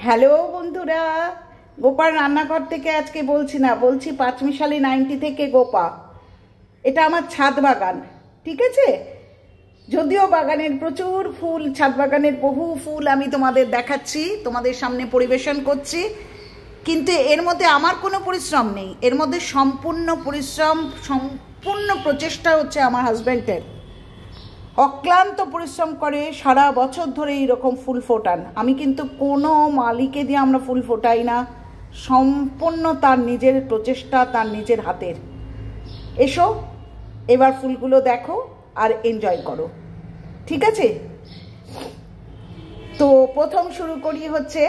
Hello বন্ধুরা, গোপার রান্নাঘর থেকে আজকে বলছি না, বলছি পাঁচমিশালি 90 থেকে গোপা। এটা আমার ছাদ বাগান, ঠিক আছে? যদিও বাগানের প্রচুর ফুল, ছাদ বাগানের বহু ফুল আমি তোমাদের দেখাচ্ছি, তোমাদের সামনে পরিবেশন করছি, কিন্তু এর মধ্যে আমার কোনো পরিশ্রম নেই। এর মধ্যে সম্পূর্ণ পরিশ্রম, সম্পূর্ণ প্রচেষ্টা হচ্ছে আমার হাজব্যান্ডের। অক্লান্ত পরিশ্রম করে সারা বছর ধরে এইরকম ফুল ফোটান। আমি কিন্তু কোনো মালিকে দিয়ে আমরা ফুল ফোটাই না, সম্পূর্ণ তার নিজের প্রচেষ্টা, তার নিজের হাতের। এসো এবার ফুলগুলো দেখো আর এনজয় করো, ঠিক আছে? তো প্রথম শুরু করি হচ্ছে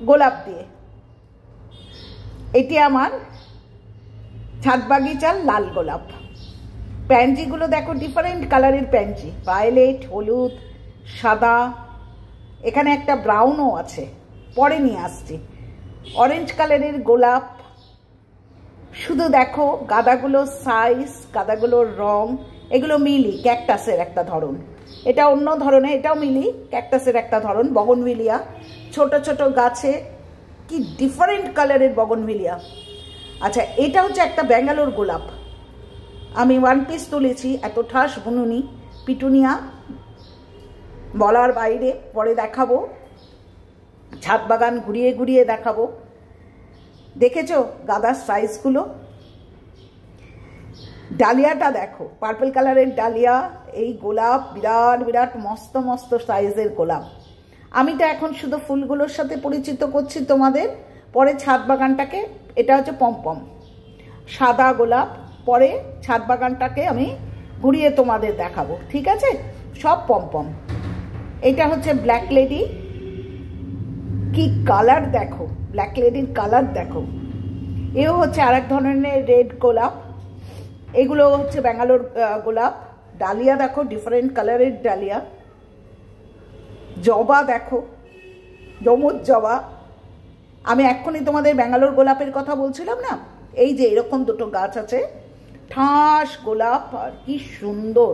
গোলাপ দিয়ে। এটি আমার ছাদ বাগিচার লাল গোলাপ। প্যান্সিগুলো দেখো, ডিফারেন্ট কালারের প্যান্সি, ভায়োলেট, হলুদ, সাদা, এখানে একটা ব্রাউনও আছে, পরে নিয়ে আসছি। অরেঞ্জ কালারের গোলাপ। শুধু দেখো গাঁদাগুলোর সাইজ, গাঁদাগুলোর রং, এগুলো মিলি ক্যাকটাসের একটা ধরন, এটা অন্য ধরনের, এটাও মিলি ক্যাকটাসের একটা ধরন। বগনভিলিয়া, ছোট ছোট গাছে কি ডিফারেন্ট কালারের বগনভিলিয়া। আচ্ছা, এটা হচ্ছে একটা ব্যাঙ্গালোর গোলাপ, আমি 1 পিস তুলেছি, এত ঠাস বুনুনি। পিটুনিয়া বলার বাইরে, পরে দেখাবো, ছাদ বাগান ঘুরিয়ে ঘুরিয়ে দেখাবো। দেখেছো গাঁদার সাইজগুলো? ডালিয়াটা দেখো, পার্পল কালারের ডালিয়া। এই গোলাপ বিরাট বিরাট মস্ত মস্ত সাইজের গোলাপ। আমি তো এখন শুধু ফুলগুলোর সাথে পরিচিত করছি তোমাদের, পরে ছাদ বাগানটাকে, এটা হচ্ছে পমপম সাদা গোলাপ, পরে ছাদ বাগানটাকে আমি ঘুরিয়ে তোমাদের দেখাবো, ঠিক আছে? সব পমপম। এটা হচ্ছে ব্ল্যাক লেডি, কি কালার দেখো, ব্ল্যাক লেডির কালার দেখো। এও হচ্ছে আরেক ধরনের রেড গোলাপ। এগুলো হচ্ছে ব্যাঙ্গালোর গোলাপ। ডালিয়া দেখো, ডিফারেন্ট কালারের ডালিয়া। জবা দেখো, যমুজ জবা। আমি এক্ষুনি তোমাদের ব্যাঙ্গালোর গোলাপের কথা বলছিলাম না, এই যে এরকম দুটো গাছ আছে, ঠাস গোলাপ, আর কি সুন্দর।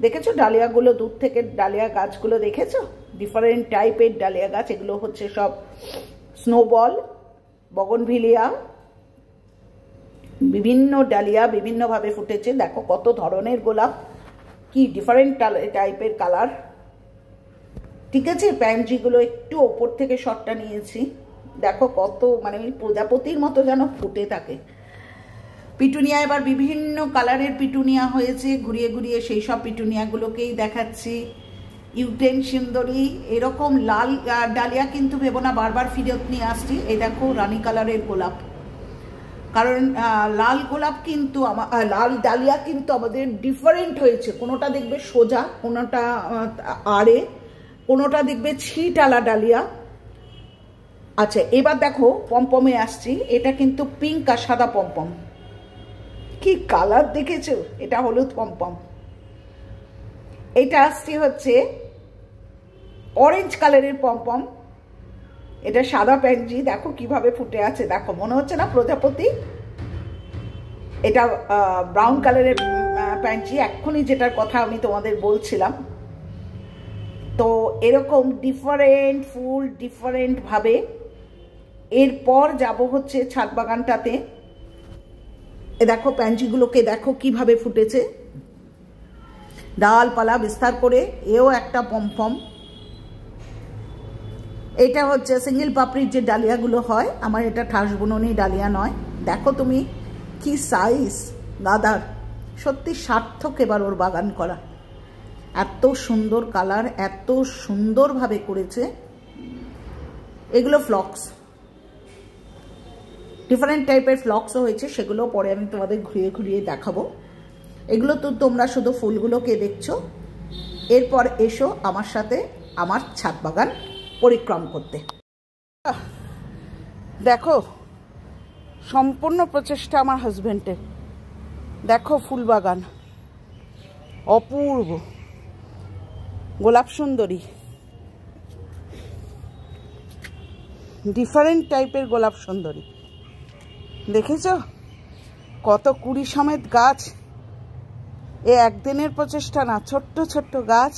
দেখেছো ডালিয়াগুলো দূর থেকে? ডালিয়া গাছগুলো দেখেছো? ডিফারেন্ট টাইপের ডালিয়া গাছ। এগুলো হচ্ছে সব স্নোবল, বগনভিলিয়া, বিভিন্ন ডালিয়া বিভিন্নভাবে ফুটেছে। দেখো কত ধরনের গোলাপ, কি ডিফারেন্ট টাইপের কালার, ঠিক আছে? প্যান্সিগুলো একটু ওপর থেকে শটটা নিয়েছি, দেখো কত মানে প্রজাপতির মতো যেন ফুটে থাকে। পিটুনিয়া, এবার বিভিন্ন কালারের পিটুনিয়া হয়েছে, ঘুরিয়ে ঘুরিয়ে সেই সব পিটুনিয়াগুলোকেই দেখাচ্ছি। ইউটেন সুন্দরী, এরকম লাল ডালিয়া কিন্তু ভেবো না বারবার ফিরত নিয়ে আসছি। এই দেখো রানী কালারের গোলাপ, কারণ লাল গোলাপ কিন্তু লাল ডালিয়া কিন্তু আমাদের ডিফারেন্ট হয়েছে। কোনোটা দেখবে সোজা, কোনোটা আড়ে, কোনোটা দেখবে ছিটালা ডালিয়া। আচ্ছা, এবার দেখো পমপমে আসছি। এটা কিন্তু পিঙ্ক আর সাদা পমপম, কি কালার দেখেছো? এটা হলুদ পমপম। এটা আসছে হচ্ছে অরেঞ্জ কালারের পমপম। এটা সাদা প্যান্সি, দেখো কিভাবে ফুটে আছে, দেখো মনে হচ্ছে না প্রজাপতি? এটা ব্রাউন কালারের প্যান্সি, এক্ষুনি যেটার কথা আমি তোমাদের বলছিলাম। তো এরকম ডিফারেন্ট ফুল ডিফারেন্ট ভাবে। এরপর যাব হচ্ছে ছাদ বাগানটাতে। দেখো প্যান্সিগুলোকে দেখো কিভাবে ফুটেছে, ডালপালা বিস্তার করে। এও একটা পমপম। এটা হচ্ছে সিঙ্গেল পাপড়ির যে ডালিয়াগুলো হয়, আমার এটা ঠাস বুননি ডালিয়া নয়। দেখো তুমি কি সাইজ গাদার, সত্যি সার্থক এবার ওর বাগান করা। এত সুন্দর কালার, এত সুন্দরভাবে করেছে। এগুলো ফ্লক্স, ডিফারেন্ট টাইপের ফ্লক্সও হয়েছে, সেগুলো পরে আমি তোমাদের ঘুরিয়ে ঘুরিয়ে দেখাবো। এগুলো তো তোমরা শুধু ফুলগুলোকে দেখছো। এরপর এসো আমার সাথে আমার ছাদ বাগান পরিক্রম করতে। দেখো সম্পূর্ণ প্রচেষ্টা আমার হাজবেন্ডের। দেখো ফুল বাগান অপূর্ব, গোলাপ সুন্দরী, ডিফারেন্ট টাইপের গোলাপ সুন্দরী। দেখেছো কত কুড়ি সমেত গাছ? এ একদিনের প্রচেষ্টা না, ছোট্ট ছোট্ট গাছ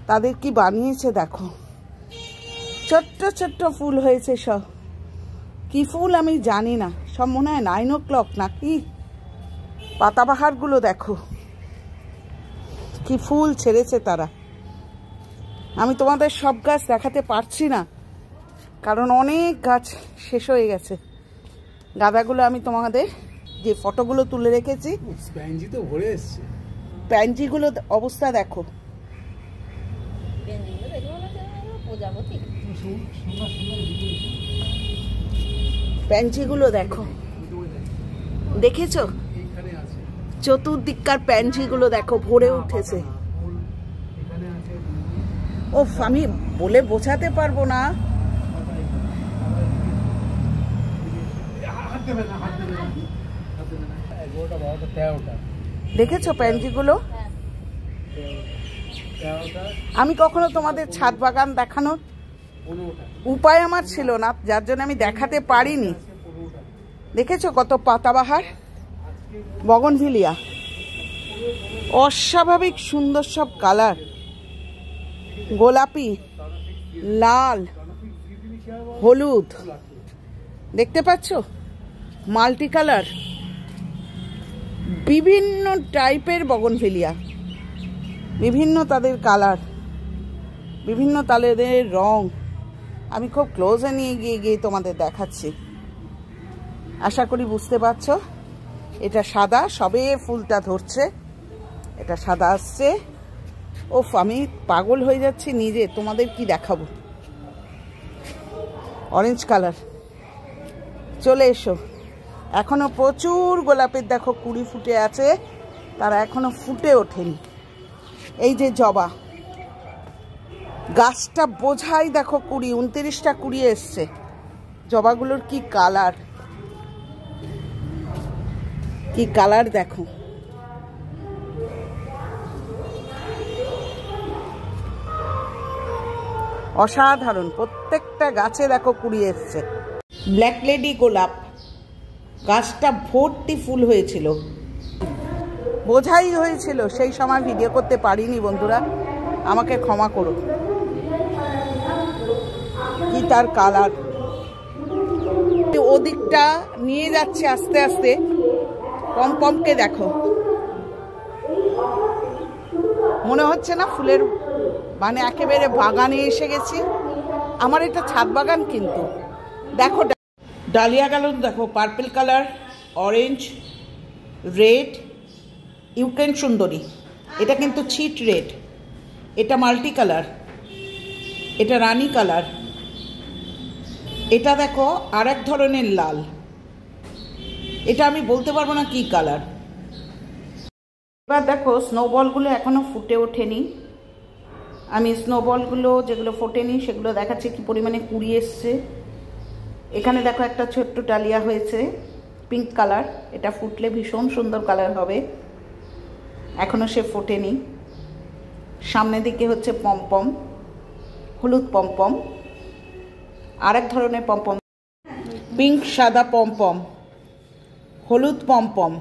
তাদের কি বানিয়েছে দেখো। ছোট্ট ছোট্ট ফুল হয়েছে সব। কি ফুল আমি জানি না, সব মনে হয় 9 o'clock নাকি। পাতাবাহারগুলো দেখো কি ফুল ছেড়েছে তারা। আমি তোমাদের সব গাছ দেখাতে পারছি না, কারণ অনেক গাছ শেষ হয়ে গেছে। গাঁদাগুলো আমি তোমাদের যে ফটোগুলো তুলে রেখেছি, প্যানজি তো ভরে এসছে। প্যানজিগুলো অবস্থা দেখো। প্যানজিগুলো দেখো, দেখেছো? চতুর্দিককার প্যানজিগুলো দেখো ভরে উঠেছে। ওফ, আমি বলে বোঝাতে পারবো না। দেখেছো প্যানজিগুলো? আমি কখনো তোমাদের ছাদ বাগান দেখানোর উপায় আমার ছিল না, যার জন্য আমি দেখাতে পারিনি। দেখেছো কত পাতাবাহার, বগনভিলিয়া, অস্বাভাবিক সুন্দর সব কালার, গোলাপি, লাল, হলুদ, দেখতে পাচ্ছ? মাল্টি কালার, বিভিন্ন টাইপের বগনভিলিয়া, বিভিন্ন তাদের কালার, বিভিন্ন তাদের রং। আমি খুব ক্লোজে নিয়ে গিয়ে তোমাদের দেখাচ্ছি, আশা করি বুঝতে পারছো। এটা সাদা, সবে ফুলটা ধরছে, এটা সাদা আসছে। ওফ, আমি পাগল হয়ে যাচ্ছি নিজে, তোমাদের কি দেখাবো। অরেঞ্জ কালার, চলে এসো। এখনো প্রচুর গোলাপের দেখো কুড়ি ফুটে আছে, তারা এখনো ফুটে ওঠেনি। এই যে জবা গাছটা বোঝাই দেখো কুড়ি, 29টা কুড়ি এসছে। জবাগুলোর কি কালার, কি কালার দেখো। অসাধারণ, প্রত্যেকটা গাছে দেখো কুড়ি এসছে। ব্ল্যাক লেডি গোলাপ গাছটা ভর্তি ফুল হয়েছিল, বোঝাই হয়েছিল, সেই সময় ভিডিও করতে পারিনি বন্ধুরা, আমাকে ক্ষমা করো। কি তার কালার, ওদিকটা নিয়ে যাচ্ছে আস্তে আস্তে। পমপমকে দেখো, মনে হচ্ছে না ফুলের মানে একেবারে বাগানে এসে গেছি। আমার এটা ছাদ বাগান, কিন্তু দেখো ডালিয়া গেল দেখো, purple colour, orange, red, Ukraine সুন্দরী, এটা কিন্তু ছিট রেড, এটা মাল্টি কালার, এটা রানী কালার, এটা দেখো আর এক ধরনের লাল, এটা আমি বলতে পারবো না কি কালার। এবার দেখো স্নোবলগুলো এখনো ফুটে ওঠেনি। আমি স্নোবলগুলো যেগুলো ফোটেনি সেগুলো দেখাচ্ছি কি পরিমাণে কুড়ি এসছে। এখানে দেখো একটা ছোট্ট ডালিয়া হয়েছে পিঙ্ক কালার, এটা ফুটলে ভীষণ সুন্দর কালার হবে, এখনো সে ফোটেনি। সামনের দিকে হচ্ছে পমপম, হলুদ পমপম, আরেক ধরনের পমপম, পিঙ্ক সাদা পমপম, হলুদ পমপম,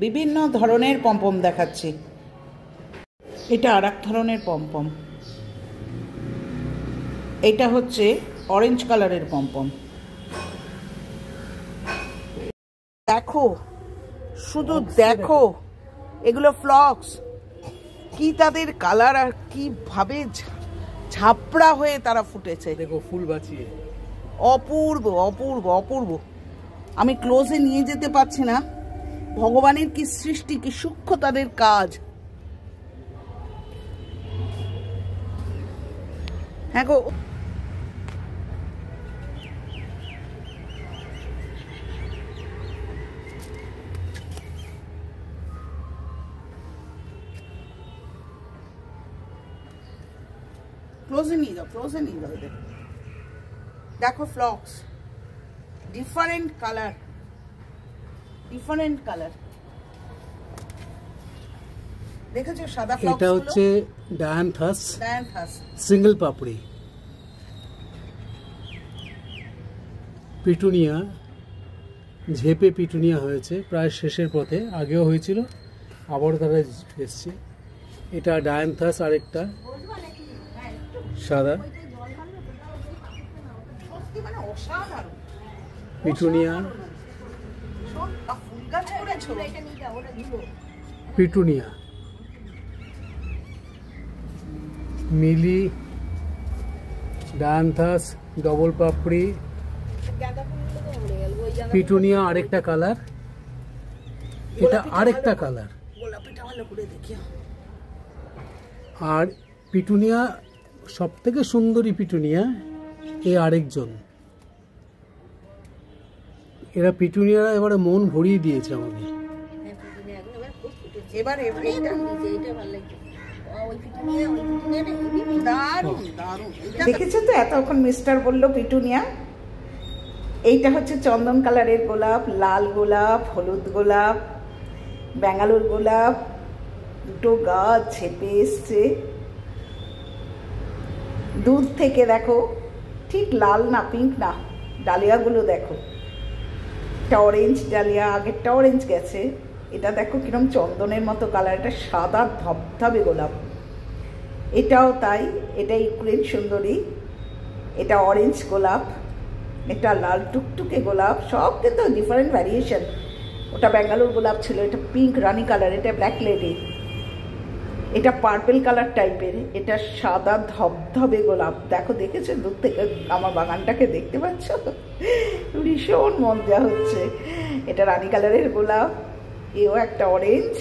বিভিন্ন ধরনের পমপম দেখাচ্ছি। এটা আরেক ধরনের পমপম, এটা হচ্ছে অরেঞ্জ কালারের পমপম। দেখো, শুধু দেখো, এগুলো ফ্লক্স, কি তাদের কালার আর কিভাবে ঝাপড়া হয়ে তারা ফুটেছে। দেখো ফুল বাঁচিয়ে, অপূর্ব অপূর্ব অপূর্ব। আমি ক্লোজে নিয়ে যেতে পারছি না, ভগবানের কি সৃষ্টি, কি সূক্ষ্ম তাদের কাজ। হ্যাঁ গো, ক্লোজে নিয়ে যাও, ক্লোজে নিয়ে যাও। দেখো phlox, different colour, different colour. দেখেছো সাদা ফ্লক্স? এটা হচ্ছে ডায়ান্থাস, ডায়ান্থাস সিঙ্গেল পাপড়ি। পিটুনিয়া, ঝেপে পিটুনিয়া হয়েছে প্রায় শেষের পথে, আগেও হয়েছিল আবারও তারা এসছে। এটা ডায়ান্থাস, আরেকটা সাদা। অসাধারণ। পিটুনিয়া, শোন, ফুল গাছ করেছো? পিটুনিয়া, মিলি, ডায়ান্থাস, ডবল পাপড়ি, পিটুনিয়া আরেকটা কালার, এটা আরেকটা কালার। গোলাপিটা ভালো করে দেখি। আর পিটুনিয়া সব থেকে সুন্দরী পিটুনিয়া এ আরেকজন। এরা পিটুনিয়ারা এবারে মন ভরিয়ে দিয়েছে আমাকে। এবার দেখেছো তো, এতক্ষণ মিস্টার বললো পিটুনিয়া। এইটা হচ্ছে চন্দন কালারের গোলাপ, লাল গোলাপ, হলুদ গোলাপ, ব্যাঙ্গালোর গোলাপ। দুটো গাছ ছেপে এসছে দূর থেকে, দেখো ঠিক লাল না, পিঙ্ক না, ডালিয়াগুলো দেখো। এটা অরেঞ্জ ডালিয়া, আগেরটা অরেঞ্জ গেছে, এটা দেখো কিরম চন্দনের মতো কালার। এটা সাদা ধবধবে গোলাপ, এটাও তাই। এটা ইউক্রেন সুন্দরী, এটা অরেঞ্জ গোলাপ, এটা লাল টুকটুকে গোলাপ, সব কিন্তু ডিফারেন্ট ভ্যারিয়েশন। ওটা ব্যাঙ্গালোর গোলাপ ছিল, এটা পিঙ্ক রানি কালার, এটা ব্ল্যাক লেডি, এটা পার্পেল কালার টাইপের, এটা সাদা ধবধবে গোলাপ। দেখো, দেখেছো দূর থেকে আমার বাগানটাকে দেখতে পাচ্ছ? ভীষণ মজা হচ্ছে। এটা রানী কালারের গোলাপ, এও একটা অরেঞ্জ,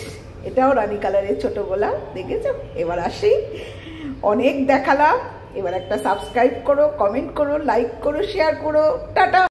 এটাও রানী কালারের ছোট গোলাপ। দেখেছো? এবার আসি, অনেক দেখালাম, এবার একটা সাবস্ক্রাইব করো, কমেন্ট করো, লাইক করো, শেয়ার করো। টাটা।